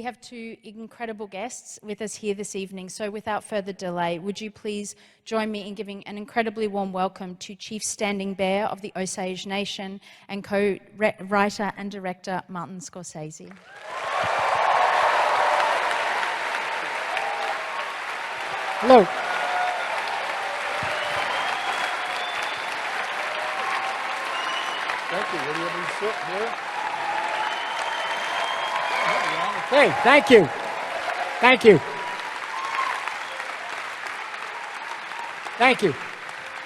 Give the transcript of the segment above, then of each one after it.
have two incredible guests with us here this evening, so without further delay, would you please join me in giving an incredibly warm welcome to Chief Standing Bear of the Osage Nation and co-writer and director Martin Scorsese. Hello. Thank you. Will you let me sit here? Hey, thank you. Thank you. Thank you.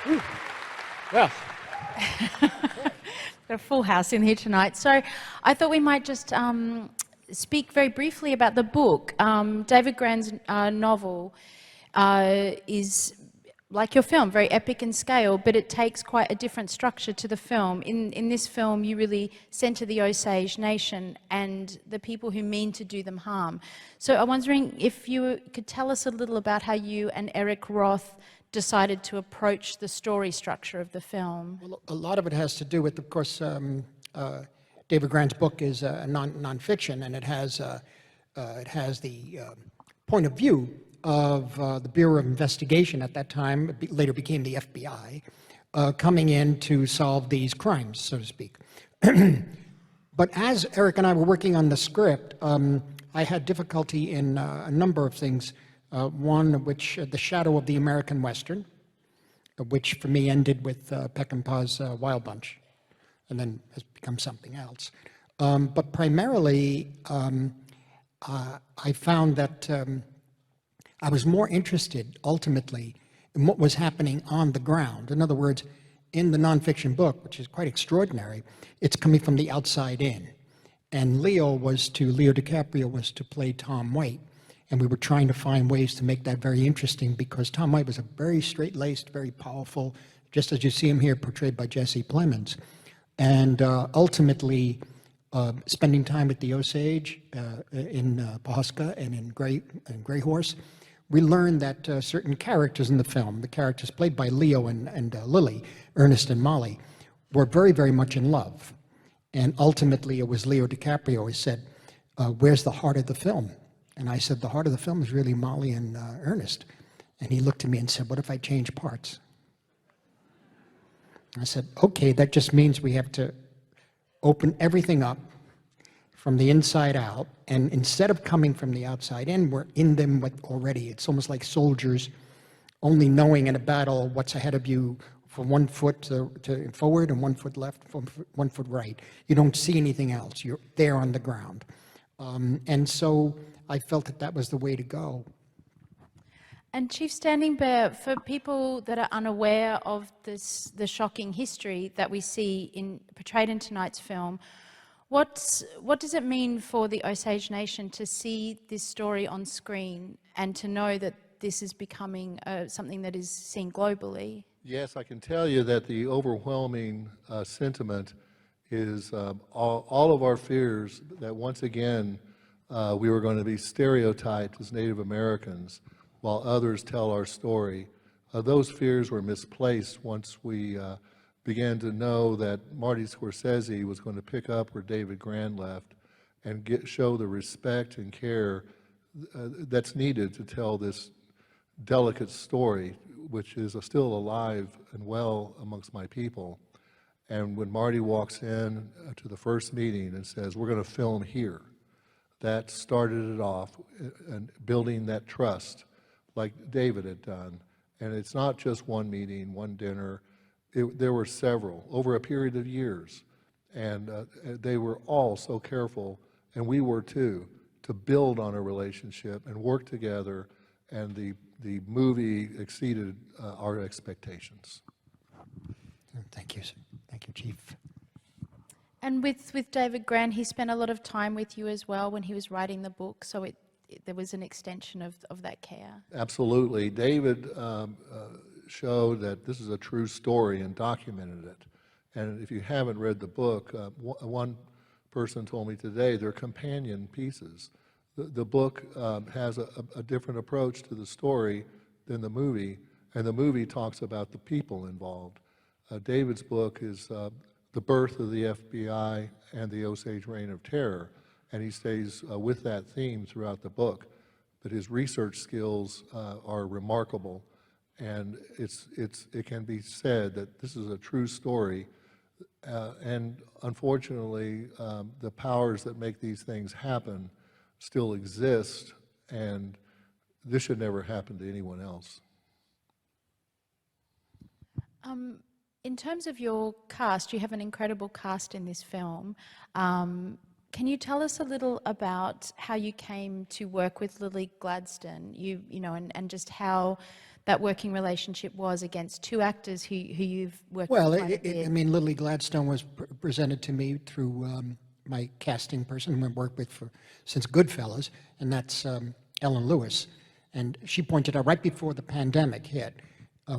Whew. Well. Got a full house in here tonight. So I thought we might just speak very briefly about the book. David Grann's novel is, like your film, very epic in scale, but it takes quite a different structure to the film. In this film, you really center the Osage Nation and the people who mean to do them harm. So I'm wondering if you could tell us a little about how you and Eric Roth decided to approach the story structure of the film. Well, a lot of it has to do with, of course, David Grann's book is non-fiction, and it has the point of view of the Bureau of Investigation at that time, it later became the FBI, coming in to solve these crimes, so to speak. But as Eric and I were working on the script, I had difficulty in a number of things. One of which, the shadow of the American Western, which for me ended with Peckinpah's Wild Bunch, and then has become something else. But primarily, I found that I was more interested, ultimately, in what was happening on the ground. In other words, in the nonfiction book, which is quite extraordinary, it's coming from the outside in. And Leo DiCaprio was to play Tom Waite. And we were trying to find ways to make that very interesting because Tom Waite was a very straight-laced, very powerful, just as you see him here portrayed by Jesse Plemons. And ultimately, spending time with the Osage in Pawhuska and in Grey Horse, we learned that certain characters in the film, the characters played by Leo and Lily, Ernest and Molly, were very, very much in love. And ultimately, it was Leo DiCaprio who said, where's the heart of the film? And I said, the heart of the film is really Molly and Ernest. And he looked at me and said, what if I change parts? I said, okay, that just means we have to open everything up from the inside out, and instead of coming from the outside in, we're in them already. It's almost like soldiers only knowing in a battle what's ahead of you from 1 foot to forward and 1 foot left, 1 foot right. You don't see anything else. You're there on the ground. And so I felt that that was the way to go. And Chief Standing Bear, for people that are unaware of the shocking history that we see portrayed in tonight's film, what does it mean for the Osage Nation to see this story on screen and to know that this is becoming something that is seen globally? Yes, I can tell you that the overwhelming sentiment is all of our fears that once again we were going to be stereotyped as Native Americans while others tell our story. Those fears were misplaced once we began to know that Marty Scorsese was going to pick up where David Grann left and show the respect and care that's needed to tell this delicate story, which is still alive and well amongst my people. And when Marty walks in to the first meeting and says, we're going to film here, that started it off and building that trust like David had done. And it's not just one meeting, one dinner. There were several over a period of years. And they were all so careful, and we were too, to build on a relationship and work together. And the movie exceeded our expectations. Thank you, sir. Thank you, Chief. And with David Grann, he spent a lot of time with you as well when he was writing the book, so there was an extension of that care. Absolutely. David showed that this is a true story and documented it. And if you haven't read the book, one person told me today they're companion pieces. The book has a different approach to the story than the movie, and the movie talks about the people involved. David's book is the birth of the FBI and the Osage Reign of Terror, and he stays with that theme throughout the book. But his research skills are remarkable, and it can be said that this is a true story. And unfortunately, the powers that make these things happen still exist, and this should never happen to anyone else. In terms of your cast, you have an incredible cast in this film. Can you tell us a little about how you came to work with Lily Gladstone, and just how that working relationship was against two actors who you've worked with quite a bit? I mean, Lily Gladstone was presented to me through my casting person who I've worked with since Goodfellas, and that's Ellen Lewis. And she pointed out right before the pandemic hit,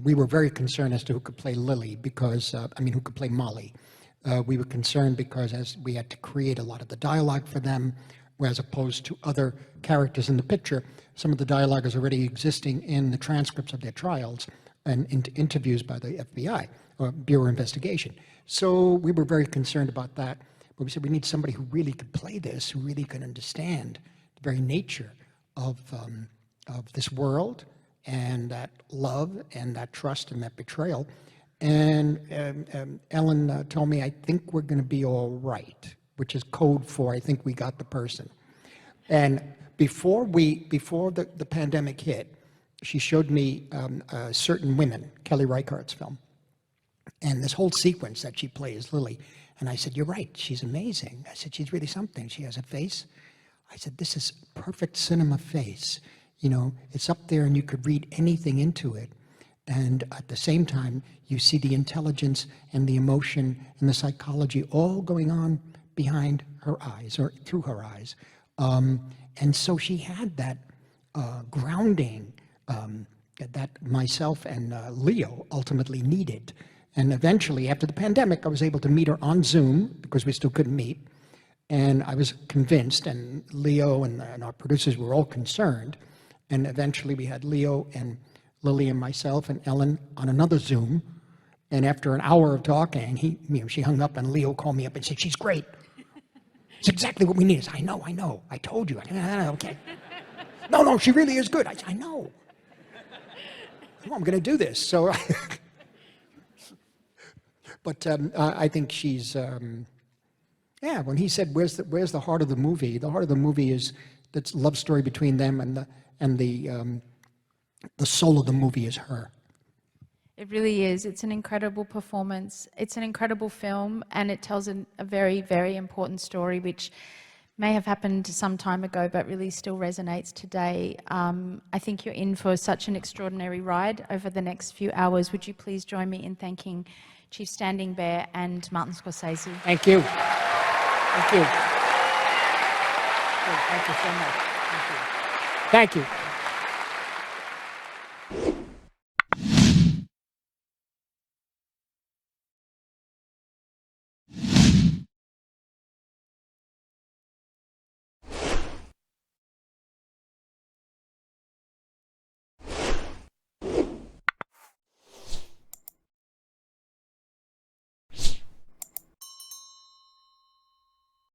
we were very concerned as to who could play Lily because, who could play Molly. We were concerned because as we had to create a lot of the dialogue for them, as opposed to other characters in the picture, some of the dialogue is already existing in the transcripts of their trials and in interviews by the FBI, or Bureau of Investigation. So we were very concerned about that. But we said we need somebody who really could play this, who really could understand the very nature of this world, and that love and that trust and that betrayal. And Ellen told me, I think we're going to be all right, which is code for I think we got the person. And before the pandemic hit, she showed me Certain Women, Kelly Reichardt's film, and this whole sequence that she plays Lily. And I said, you're right, she's amazing. I said, she's really something. She has a face. I said, this is perfect cinema face. It's up there and you could read anything into it. And at the same time, you see the intelligence and the emotion and the psychology all going on behind her eyes or through her eyes. And so she had that grounding that myself and Leo ultimately needed. And eventually, after the pandemic, I was able to meet her on Zoom because we still couldn't meet. And I was convinced, and Leo and our producers were all concerned. And eventually we had Leo and Lily and myself and Ellen on another Zoom. And after an hour of talking, she hung up and Leo called me up and said, she's great. It's exactly what we need. I said, I know. I told you. Okay. No, she really is good. I said, I know. I'm going to do this. So, but I think she's, when he said, where's the heart of the movie? The heart of the movie is that love story between them, and the soul of the movie is her. It really is. It's an incredible performance. It's an incredible film, and it tells a very, very important story, which may have happened some time ago, but really still resonates today. I think you're in for such an extraordinary ride over the next few hours. Would you please join me in thanking Chief Standing Bear and Martin Scorsese? Thank you. Thank you. Thank you so much. Thank you.